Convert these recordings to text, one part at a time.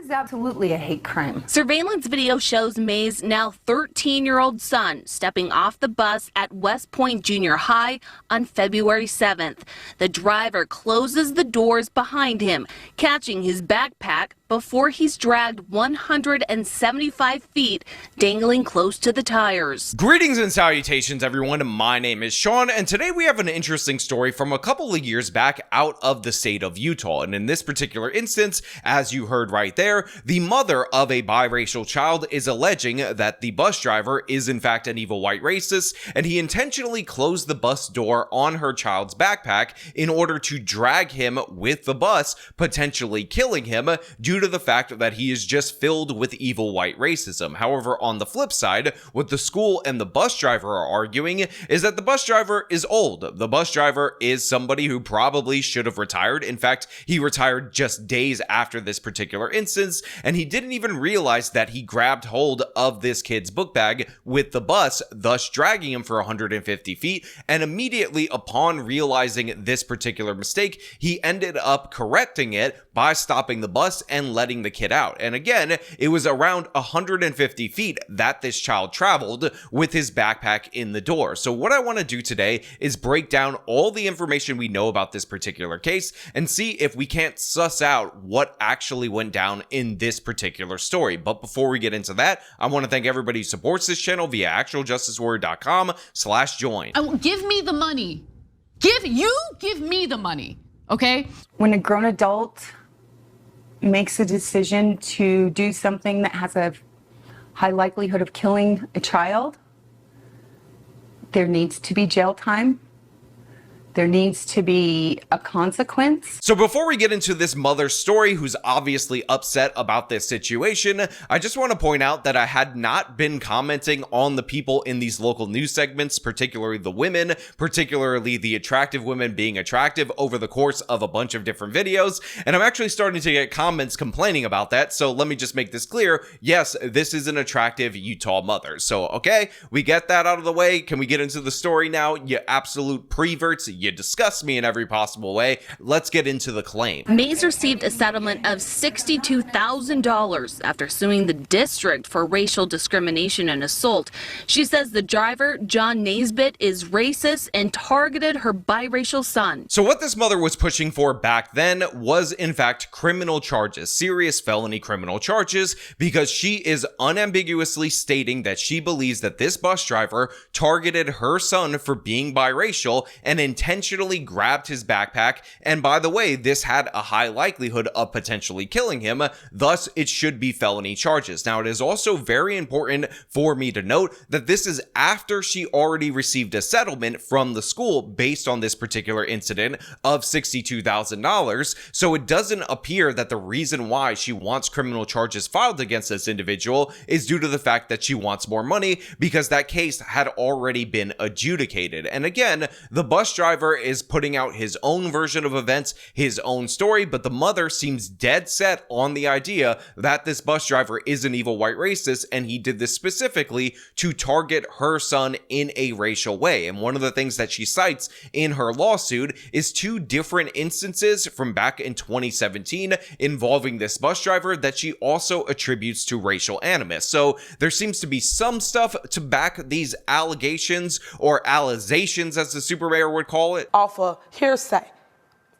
It's absolutely a hate crime. Surveillance video shows May's now 13-year-old son stepping off the bus at West Point Junior High on February 7th. The driver closes the doors behind him, catching his backpack before he's dragged 175 feet, dangling close to the tires. Greetings and salutations, everyone. My name is Sean, and today we have an interesting story from a couple of years back out of the state of Utah. And in this particular instance, as you heard right there, the mother of a biracial child is alleging that the bus driver is in fact an evil white racist, and he intentionally closed the bus door on her child's backpack in order to drag him with the bus, potentially killing him due to the fact that he is just filled with evil white racism. However, on the flip side, what the school and the bus driver are arguing is that the bus driver is old. The bus driver is somebody who probably should have retired. In fact, he retired just days after this particular instance, and he didn't even realize that he grabbed hold of this kid's book bag with the bus, thus dragging him for 150 feet, and immediately upon realizing this particular mistake, he ended up correcting it by stopping the bus and letting the kid out. And again, it was around 150 feet that this child traveled with his backpack in the door. So what I want to do today is break down all the information we know about this particular case and see if we can't suss out what actually went down in this particular story. But before we get into that, I want to thank everybody who supports this channel via actualjusticewarrior.com/join. Give me the money. Give me the money, okay? When a grown adult makes a decision to do something that has a high likelihood of killing a child, there needs to be jail time. There needs to be a consequence. So before we get into this mother's story, who's obviously upset about this situation, I just want to point out that I had not been commenting on the people in these local news segments, particularly the women, particularly the attractive women being attractive over the course of a bunch of different videos. And I'm actually starting to get comments complaining about that. So let me just make this clear. Yes, this is an attractive Utah mother. So, okay, we get that out of the way. Can we get into the story now? You absolute preverts. You disgust me in every possible way. Let's get into the claim. Mays received a settlement of $62,000 after suing the district for racial discrimination and assault. She says the driver, John Naisbitt, is racist and targeted her biracial son. So what this mother was pushing for back then was in fact criminal charges, serious felony criminal charges, because she is unambiguously stating that she believes that this bus driver targeted her son for being biracial and intentionally grabbed his backpack, and by the way, this had a high likelihood of potentially killing him, thus it should be felony charges. Now, it is also very important for me to note that this is after she already received a settlement from the school based on this particular incident of $62,000, so it doesn't appear that the reason why she wants criminal charges filed against this individual is due to the fact that she wants more money, because that case had already been adjudicated. And again, the bus driver is putting out his own version of events, his own story, but the mother seems dead set on the idea that this bus driver is an evil white racist, and he did this specifically to target her son in a racial way. And one of the things that she cites in her lawsuit is two different instances from back in 2017 involving this bus driver that she also attributes to racial animus. So there seems to be some stuff to back these allegations, or allegations as the super mayor would call it, off of hearsay,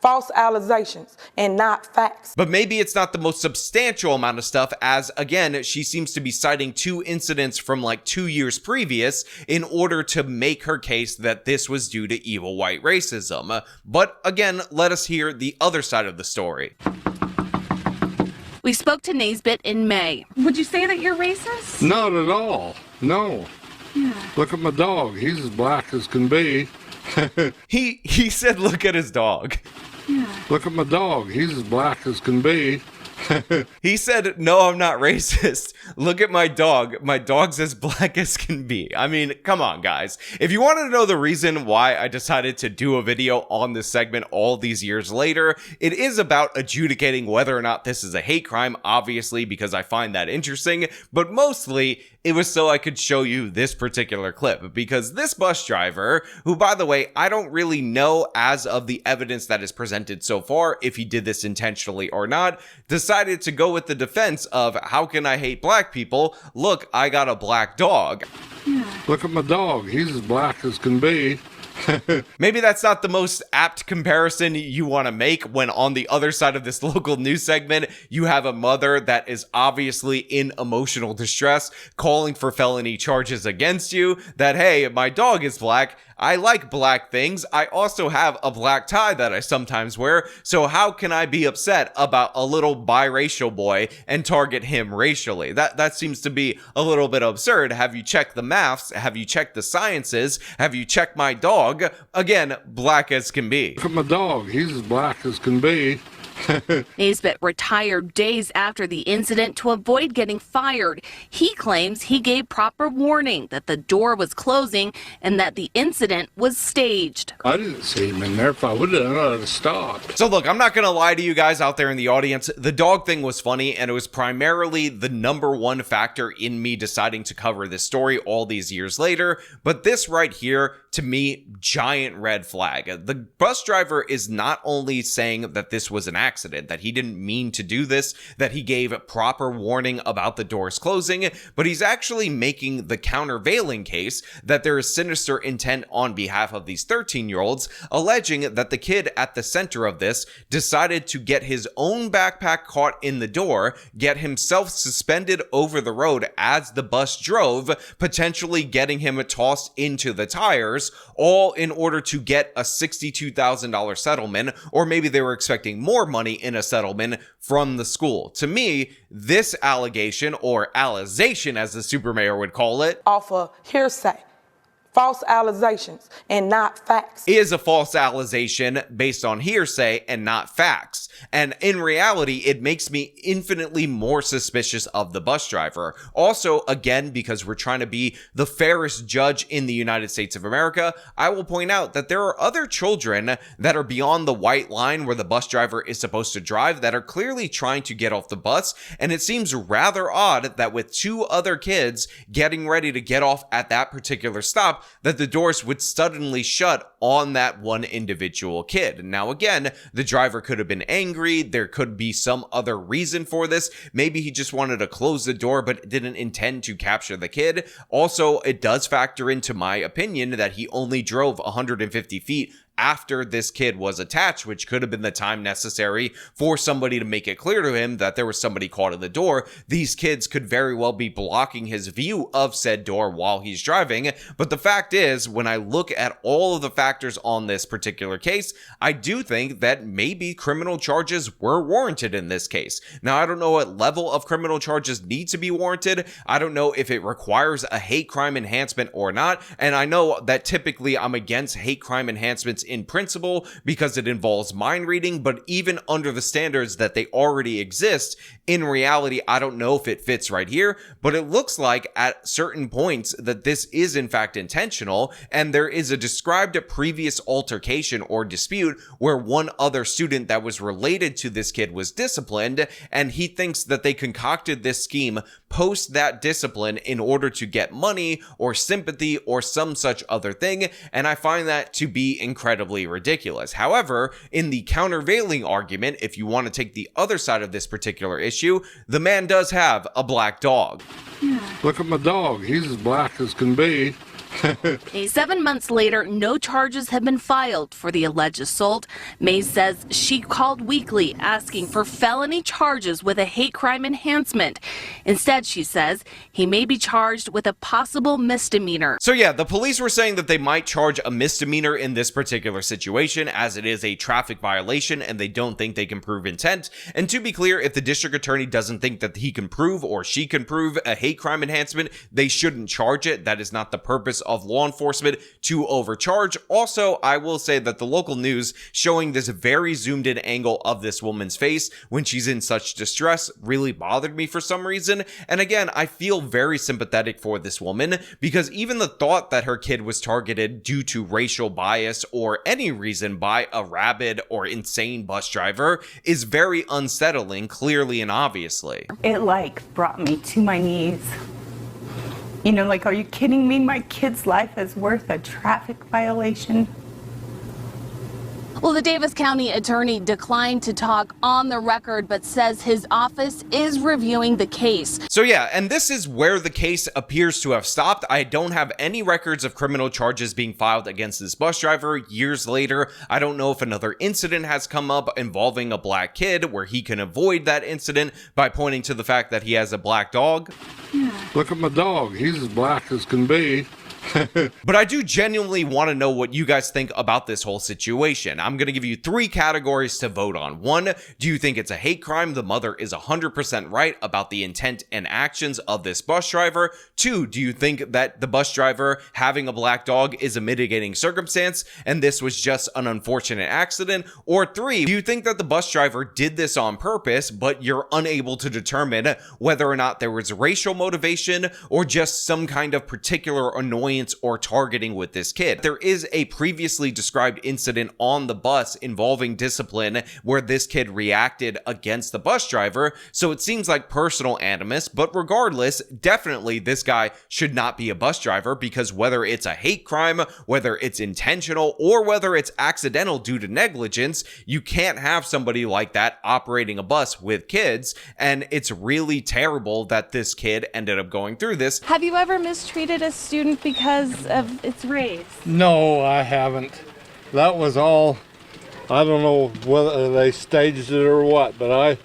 false allegations, and not facts. But maybe it's not the most substantial amount of stuff, as again, she seems to be citing two incidents from like 2 years previous in order to make her case that this was due to evil white racism. But again, let us hear the other side of the story. We spoke to Naisbitt in May. Would you say that you're racist? Not at all. No. Yeah. Look at my dog. He's as black as can be. He said, look at his dog. Yeah. Look at my dog. He's as black as can be. He said, no, I'm not racist. Look at my dog. My dog's as black as can be. I mean, come on, guys. If you wanted to know the reason why I decided to do a video on this segment all these years later, it is about adjudicating whether or not this is a hate crime, obviously, because I find that interesting, but mostly it was so I could show you this particular clip, because this bus driver, who by the way, I don't really know as of the evidence that is presented so far if he did this intentionally or not, decided to go with the defense of, how can I hate black people? Look, I got a black dog. Look at my dog. He's as black as can be. Maybe that's not the most apt comparison you want to make when on the other side of this local news segment, you have a mother that is obviously in emotional distress, calling for felony charges against you, that, hey, my dog is black. I like black things. I also have a black tie that I sometimes wear. So how can I be upset about a little biracial boy and target him racially? That seems to be a little bit absurd. Have you checked the maths? Have you checked the sciences? Have you checked my dog? Again, black as can be. Look at my dog. He's as black as can be. Naisbitt retired days after the incident to avoid getting fired. He claims he gave proper warning that the door was closing and that the incident was staged. I didn't see him in there. If I would have done, I would have stopped. So look, I'm not going to lie to you guys out there in the audience. The dog thing was funny, and it was primarily the number one factor in me deciding to cover this story all these years later. But this right here, to me, giant red flag. The bus driver is not only saying that this was an accident, that he didn't mean to do this, that he gave proper warning about the doors closing, but he's actually making the countervailing case that there is sinister intent on behalf of these 13-year-olds, alleging that the kid at the center of this decided to get his own backpack caught in the door, get himself suspended over the road as the bus drove, potentially getting him tossed into the tires, all in order to get a $62,000 settlement, or maybe they were expecting more money in a settlement from the school. To me, this allegation, or alization as the super mayor would call it, off of hearsay, false allegations, and not facts. is a false allegation based on hearsay and not facts. And in reality, it makes me infinitely more suspicious of the bus driver. Also, again, because we're trying to be the fairest judge in the United States of America, I will point out that there are other children that are beyond the white line where the bus driver is supposed to drive that are clearly trying to get off the bus. And it seems rather odd that with two other kids getting ready to get off at that particular stop, that the doors would suddenly shut on that one individual kid. Now, again, the driver could have been angry. There could be some other reason for this. Maybe he just wanted to close the door but didn't intend to capture the kid. Also, it does factor into my opinion that he only drove 150 feet after this kid was attached, which could have been the time necessary for somebody to make it clear to him that there was somebody caught in the door. These kids could very well be blocking his view of said door while he's driving. But the fact is, when I look at all of the factors on this particular case, I do think that maybe criminal charges were warranted in this case. Now, I don't know what level of criminal charges need to be warranted. I don't know if it requires a hate crime enhancement or not. And I know that typically I'm against hate crime enhancements in principle because it involves mind reading, but even under the standards that they already exist, in reality, I don't know if it fits right here, but it looks like at certain points that this is in fact intentional, and there is a described previous altercation or dispute where one other student that was related to this kid was disciplined, and he thinks that they concocted this scheme post that discipline in order to get money or sympathy or some such other thing, and I find that to be incredibly ridiculous. However, in the countervailing argument, if you want to take the other side of this particular issue, the man does have a black dog. Look at my dog. He's as black as can be. 7 months later, no charges have been filed for the alleged assault. Mays says she called weekly asking for felony charges with a hate crime enhancement. Instead, she says he may be charged with a possible misdemeanor. So yeah, the police were saying that they might charge a misdemeanor in this particular situation as it is a traffic violation and they don't think they can prove intent. And to be clear, if the district attorney doesn't think that he can prove or she can prove a hate crime enhancement, they shouldn't charge it. That is not the purpose of law enforcement to overcharge. Also, I will say that the local news showing this very zoomed in angle of this woman's face when she's in such distress really bothered me for some reason. And again, I feel very sympathetic for this woman because even the thought that her kid was targeted due to racial bias or any reason by a rabid or insane bus driver is very unsettling, clearly and obviously. It brought me to my knees. You know, like, are you kidding me? My kid's life is worth a traffic violation. Well, the Davis County attorney declined to talk on the record, but says his office is reviewing the case. So yeah, and this is where the case appears to have stopped. I don't have any records of criminal charges being filed against this bus driver years later. I don't know if another incident has come up involving a black kid where he can avoid that incident by pointing to the fact that he has a black dog. Look at my dog. He's as black as can be. But I do genuinely want to know what you guys think about this whole situation. I'm going to give you 3 categories to vote on. 1, do you think it's a hate crime? The mother is 100% right about the intent and actions of this bus driver. 2, do you think that the bus driver having a black dog is a mitigating circumstance and this was just an unfortunate accident? Or 3, do you think that the bus driver did this on purpose, but you're unable to determine whether or not there was racial motivation or just some kind of particular annoyance or targeting with this kid? There is a previously described incident on the bus involving discipline where this kid reacted against the bus driver, so it seems like personal animus, but regardless, definitely this guy should not be a bus driver, because whether it's a hate crime, whether it's intentional, or whether it's accidental due to negligence, you can't have somebody like that operating a bus with kids, and it's really terrible that this kid ended up going through this. Have you ever mistreated a student because of its race? No, I haven't. That was all, I don't know whether they staged it or what, but I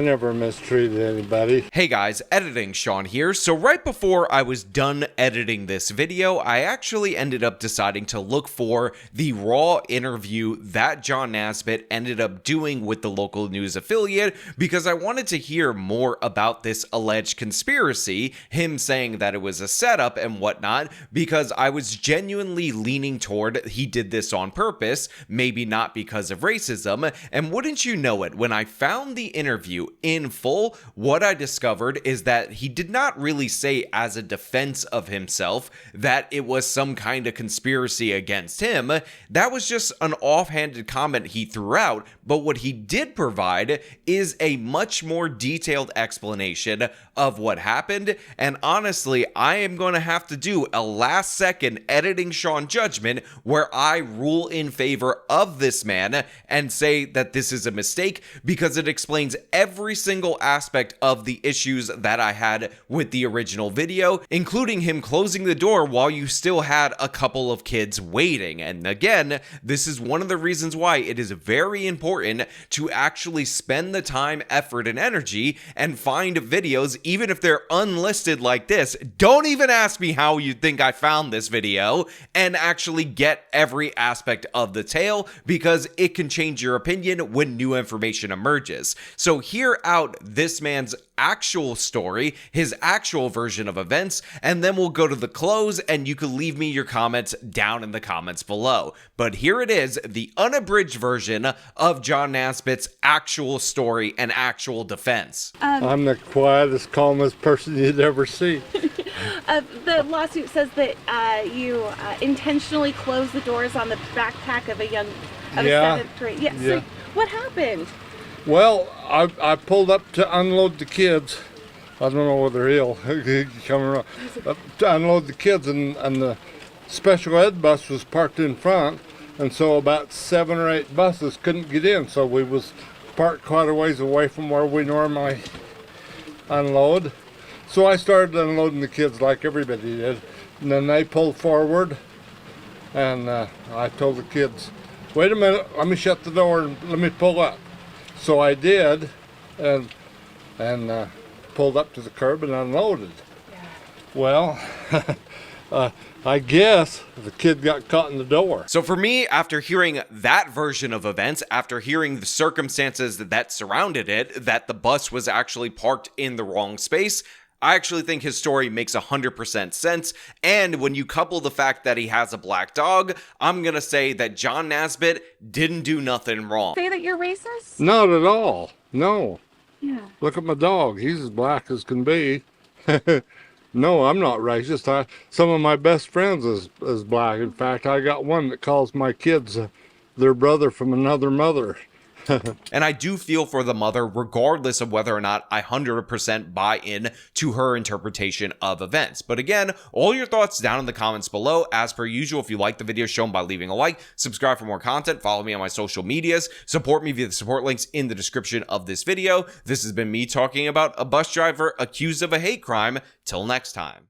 never mistreated anybody. Hey guys, editing Sean here. So right before I was done editing this video, I actually ended up deciding to look for the raw interview that John Naisbitt ended up doing with the local news affiliate, because I wanted to hear more about this alleged conspiracy, him saying that it was a setup and whatnot, because I was genuinely leaning toward he did this on purpose, maybe not because of racism. And wouldn't you know it, when I found the interview in full, what I discovered is that he did not really say as a defense of himself that it was some kind of conspiracy against him. That was just an offhanded comment he threw out, but what he did provide is a much more detailed explanation of what happened, and honestly, I am going to have to do a last second editing Sean judgment where I rule in favor of this man and say that this is a mistake, because it explains every single aspect of the issues that I had with the original video, including him closing the door while you still had a couple of kids waiting. And again, this is one of the reasons why it is very important to actually spend the time, effort, and energy and find videos, even if they're unlisted like this. Don't even ask me how you think I found this video, and actually get every aspect of the tale, because it can change your opinion when new information emerges. So hear out this man's actual story, his actual version of events, and then we'll go to the close, and you can leave me your comments down in the comments below. But here it is, the unabridged version of John Naisbitt's actual story and actual defense. I'm the quietest, calmest person you'd ever see. The lawsuit says that you intentionally closed the doors on the backpack of a Yeah. 7th grade. Yeah. So what happened? Well, I pulled up to unload the kids. I don't know whether he'll come around. To unload the kids, and the special ed bus was parked in front, and so about 7 or 8 buses couldn't get in, so we was parked quite a ways away from where we normally unload. So I started unloading the kids like everybody did, and then they pulled forward, and I told the kids, wait a minute, let me shut the door and let me pull up. So I did, and pulled up to the curb and unloaded. Yeah. Well, I guess the kid got caught in the door. So for me, after hearing that version of events, after hearing the circumstances that surrounded it, that the bus was actually parked in the wrong space, I actually think his story makes 100% sense, and when you couple the fact that he has a black dog, I'm gonna say that John Naisbitt didn't do nothing wrong. Say that you're racist? Not at all. No. Yeah. Look at my dog. He's as black as can be. No, I'm not racist. Some of my best friends is black. In fact, I got one that calls my kids their brother from another mother. And I do feel for the mother, regardless of whether or not I 100% buy in to her interpretation of events. But again, all your thoughts down in the comments below. As per usual, if you like the video, show them by leaving a like, subscribe for more content, follow me on my social medias, support me via the support links in the description of this video. This has been me talking about a bus driver accused of a hate crime. Till next time.